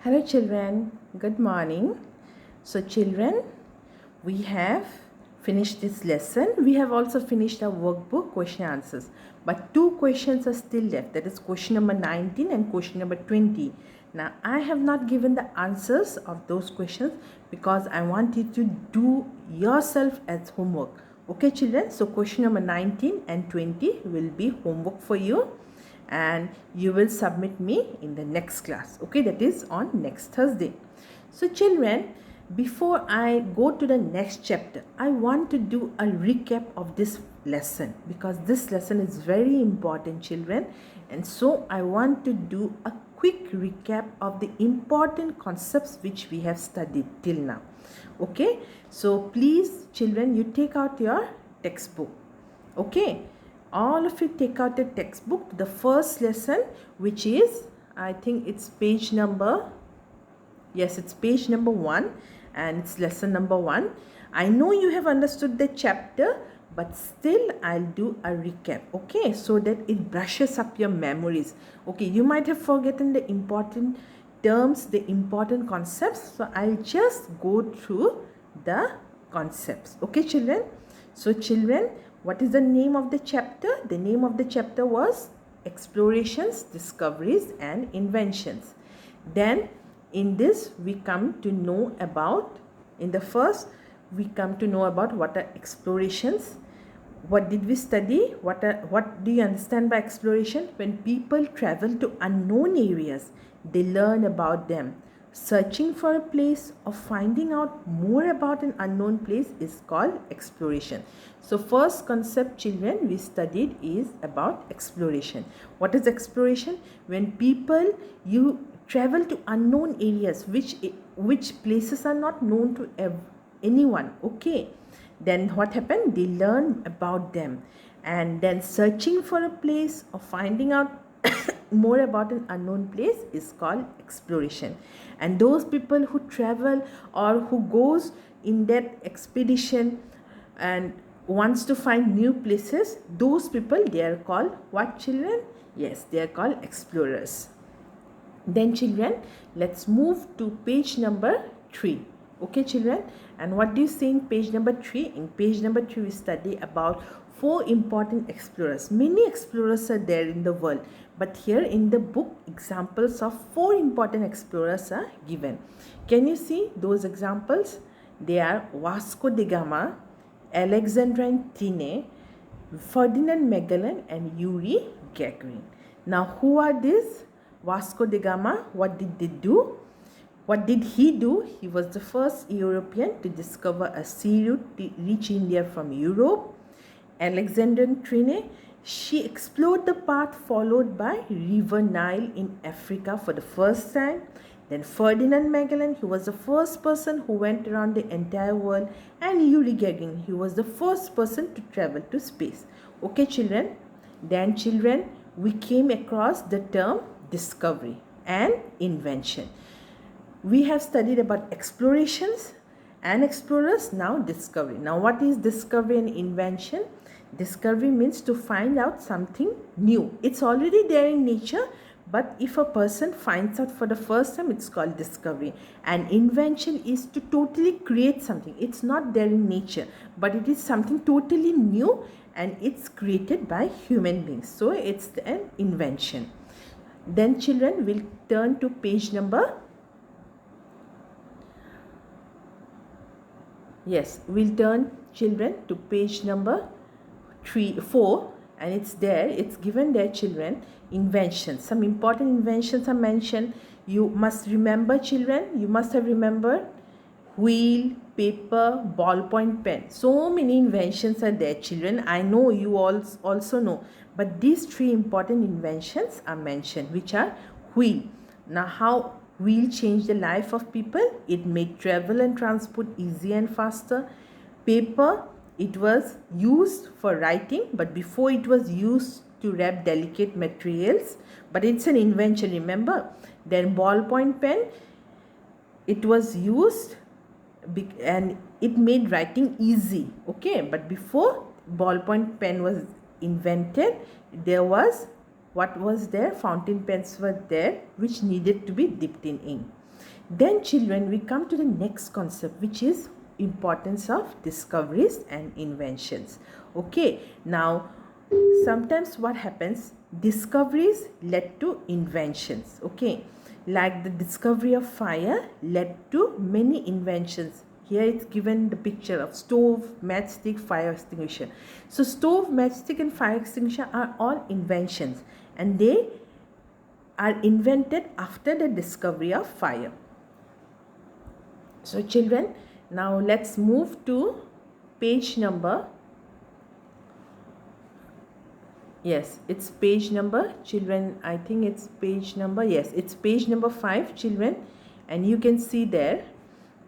Hello children, good morning. So children, we have finished this lesson. We have also finished our workbook question answers. But two questions are still left. That is question number 19 and question number 20. Now I have not given the answers of those questions because I want you to do yourself as homework. Okay children, so question number 19 and 20 will be homework for you and you will submit me in the next class, okay, that is on next Thursday. So children, before I go to the next chapter, I want to do a recap of this lesson because this lesson is very important children, and so I want to do a quick recap of the important concepts which we have studied till now. Okay, so please children, you take out your textbook. Okay, all of you take out the textbook, the first lesson, which is, I think it's page number, yes, it's page number 1 and it's lesson number 1. I know you have understood the chapter, but still I'll do a recap, okay, so that it brushes up your memories. Okay, you might have forgotten the important terms, the important concepts, so I'll just go through the concepts. Okay children, so children, what is the name of the chapter? The name of the chapter was Explorations, Discoveries and Inventions. Then in this we come to know about, in the first we come to know about what are explorations. What did we study? What do you understand by exploration? When people travel to unknown areas, they learn about them. Searching for a place or finding out more about an unknown place is called exploration. So first concept children we studied is about exploration. What is exploration? When people you travel to unknown areas, which places are not known to anyone, okay, then what happened? They learn about them. And then searching for a place or finding out more about an unknown place is called exploration. And those people who travel or who goes in that expedition and wants to find new places, those people, they are called what children? Yes, they are called explorers. Then children, let's move to page number 3. Okay children, and what do you see in page number 3? In page number 3 we study about 4 important explorers. Many explorers are there in the world, but here in the book examples of 4 important explorers are given. Can you see those examples? They are Vasco da Gama, Alexandrine Tine, Ferdinand Magellan and Yuri Gagarin. Now who are these? Vasco da Gama, what did they do? What did he do? He was the first European to discover a sea route to reach India from Europe. Alexandrine Trine, she explored the path followed by River Nile in Africa for the first time. Then Ferdinand Magellan, he was the first person who went around the entire world. And Yuri Gagarin, he was the first person to travel to space. Okay children, then children, we came across the term discovery and invention. We have studied about explorations and explorers, now discovery. Now what is discovery and invention? Discovery means to find out something new. It's already there in nature, but if a person finds out for the first time, it's called discovery. And invention is to totally create something. It's not there in nature, but it is something totally new and it's created by human beings. So it's an invention. Then children, will turn to page number, yes, we'll turn children to page number 4, and it's there, it's given there children, inventions. Some important inventions are mentioned. You must remember children, you must have remembered wheel, paper, ballpoint pen. So many inventions are there children. I know you all also know, but these 3 important inventions are mentioned, which are wheel. Now how wheel changed the life of people? It made travel and transport easier and faster. Paper, it was used for writing, but before it was used to wrap delicate materials, but it's an invention, remember. Then ballpoint pen, it was used and it made writing easy, okay, but before ballpoint pen was invented, there was, what was there? Fountain pens were there which needed to be dipped in ink. Then children, we come to the next concept, which is importance of discoveries and inventions. Okay, now sometimes what happens, discoveries led to inventions. Okay, like the discovery of fire led to many inventions. Here it's given the picture of stove, matchstick, fire extinguisher. So stove, matchstick and fire extinguisher are all inventions, and they are invented after the discovery of fire. So children, now let's move to page number, yes, it's page number, children, I think it's page number, yes, it's page number 5, children. And you can see there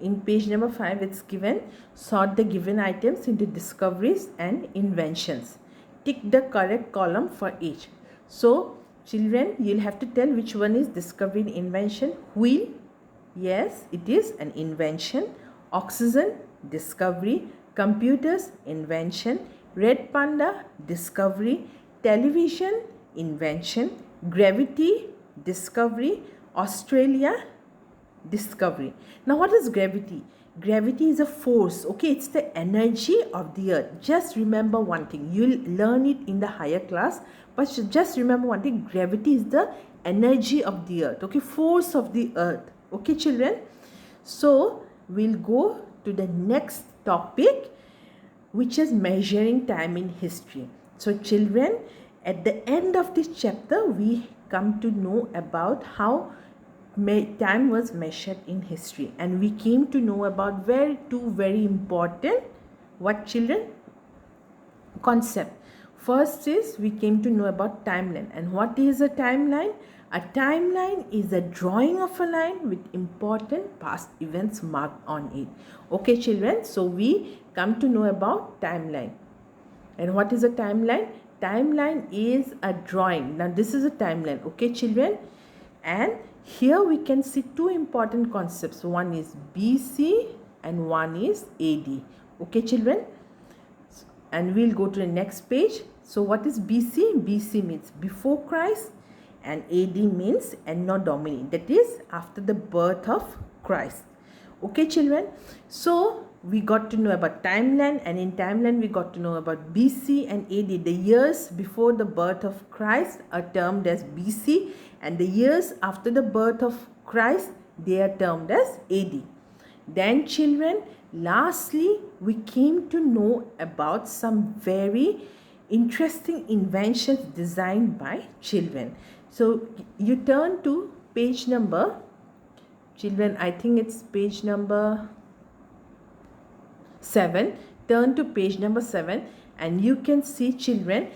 in page number 5 it's given, sort the given items into discoveries and inventions. Tick the correct column for each. So children, you'll have to tell which one is discovery and invention. Wheel, yes, it is an invention. Oxygen, discovery. Computers, invention. Red panda, discovery. Television, invention. Gravity, discovery. Australia, discovery. Now what is gravity? Gravity is a force. Okay, it's the energy of the earth. Just remember one thing, you'll learn it in the higher class, but just remember one thing, gravity is the energy of the earth. Okay, force of the earth. Okay children, so we'll go to the next topic, which is measuring time in history. So children, at the end of this chapter we come to know about how time was measured in history, and we came to know about two very important, what children, concept. First is we came to know about timeline. And what is a timeline? A timeline is a drawing of a line with important past events marked on it. Okay children, so we come to know about timeline. And what is a timeline? Timeline is a drawing. Now this is a timeline. Okay children, and here we can see two important concepts. One is BC and one is AD. Okay children, and we'll go to the next page. So what is BC? BC means before Christ, and AD means Anno Domini, that is after the birth of Christ. Okay children, so we got to know about timeline, and in timeline we got to know about BC and AD. The years before the birth of Christ are termed as BC, and the years after the birth of Christ, they are termed as AD. Then children, lastly we came to know about some very interesting inventions designed by children. So you turn to page number, children, I think it's page number 7. Turn to page number 7, and you can see children,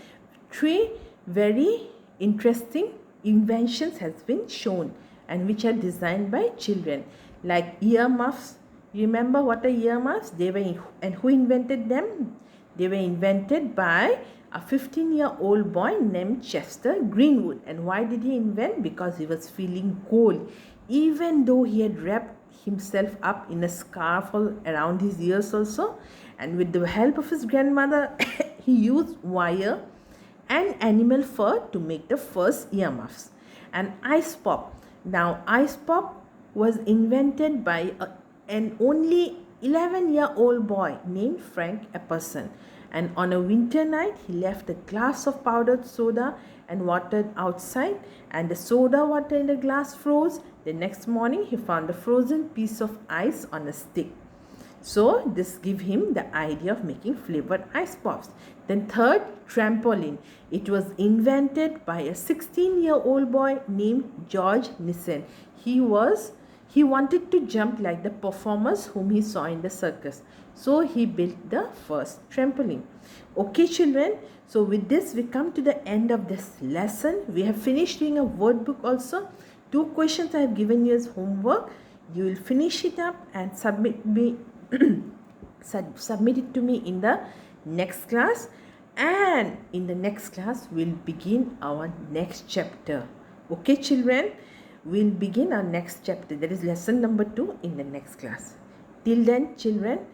3 very interesting inventions has been shown, and which are designed by children, like earmuffs. Remember what are earmuffs? They were, and who invented them? They were invented by a 15-year-old boy named Chester Greenwood. And why did he invent? Because he was feeling cold, even though he had wrapped himself up in a scarf around his ears also, and with the help of his grandmother he used wire and animal fur to make the first earmuffs. And ice pop. Now ice pop was invented by an only 11-year-old boy named Frank Epperson, and on a winter night he left a glass of powdered soda and water outside, and the soda water in the glass froze. The next morning he found a frozen piece of ice on a stick. So this gave him the idea of making flavored ice pops. Then third, trampoline. It was invented by a 16-year-old boy named George Nissen. He wanted to jump like the performers whom he saw in the circus. So he built the first trampoline. Okay children, so with this we come to the end of this lesson. We have finished doing a word book also. 2 questions I have given you as homework. You will finish it up and submit it to me in the next class, and in the next class we'll begin our next chapter. Okay children, we'll begin our next chapter, that is lesson number 2, in the next class. Till then children,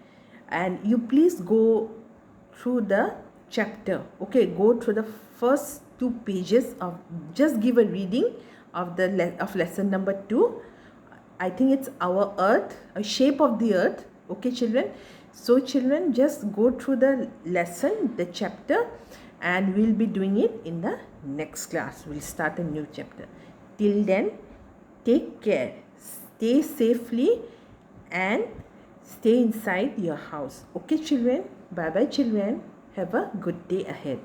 and you please go through the chapter. Okay, go through the first 2 pages of, just give a reading of the lesson number 2, I think it's our earth, a shape of the earth. Okay, children. So children, just go through the lesson, the chapter, and we'll be doing it in the next class. We'll start a new chapter. Till then, take care. Stay safely and stay inside your house. Okay, children. Bye bye, children. Have a good day ahead.